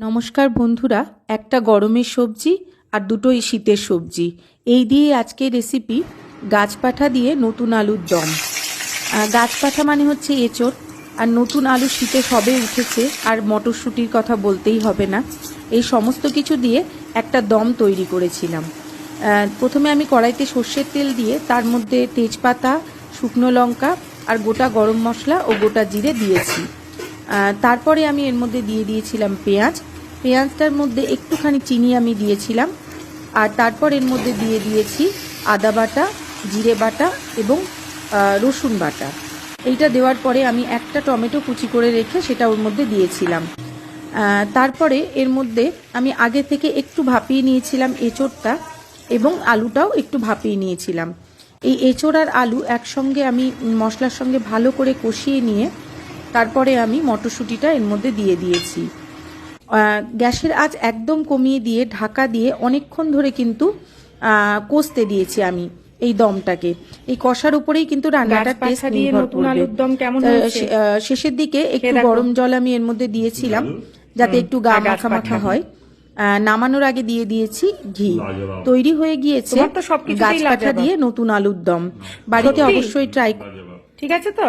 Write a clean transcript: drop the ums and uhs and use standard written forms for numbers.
নমস্কার বন্ধুরা, একটা গরমের সবজি আর দুটোই শীতের সবজি এই দিয়ে আজকে রেসিপি গাছপাঠা দিয়ে নতুন আলুর দম। গাছপাঠা মানে হচ্ছে এঁচোড়, আর নতুন আলু শীতে সবে উঠেছে, আর মটরশুঁটির কথা বলতেই হবে না। এই সমস্ত কিছু দিয়ে একটা দম তৈরি করেছিলাম। প্রথমে আমি কড়াইতে সর্ষের তেল দিয়ে তার মধ্যে তেজপাতা, শুকনো লঙ্কা আর গোটা গরম মশলা ও গোটা জিরে দিয়েছি। তারপরে আমি এর মধ্যে দিয়ে দিয়েছিলাম পেঁয়াজটার মধ্যে একটুখানি চিনি আমি দিয়েছিলাম, আর তারপর এর মধ্যে দিয়ে দিয়েছি আদা বাটা, জিরে বাটা এবং রসুন বাটা। এইটা দেওয়ার পরে আমি একটা টমেটো কুচি করে রেখে সেটা ওর মধ্যে দিয়েছিলাম। তারপরে এর মধ্যে আমি আগে থেকে একটু ভাপিয়ে নিয়েছিলাম এঁচোড়টা, এবং আলুটাও একটু ভাপিয়ে নিয়েছিলাম। এই এঁচোড় আর আলু একসঙ্গে আমি মশলার সঙ্গে ভালো করে কষিয়ে নিয়ে তারপরে আমি মটরশুঁটিটা এর মধ্যে দিয়ে দিয়েছি। গ্যাসের আঁচ একদম কমিয়ে দিয়ে ঢাকা দিয়ে অনেকক্ষণ ধরে কিন্তু কষতে দিয়েছি আমি এই দমটাকে। এই কষার উপরেই কিন্তু রান্নাটার টেস্ট নির্ভর করবে। শেষের দিকে একটু গরম জল আমি এর মধ্যে দিয়েছিলাম যাতে একটু গা মাখা মাখা হয়। নামানোর আগে দিয়ে দিয়েছি ঘি। তৈরি হয়ে গিয়েছে গাছপাঠা দিয়ে নতুন আলুর দম। বাড়িতে অবশ্যই ট্রাই। ঠিক আছে তো।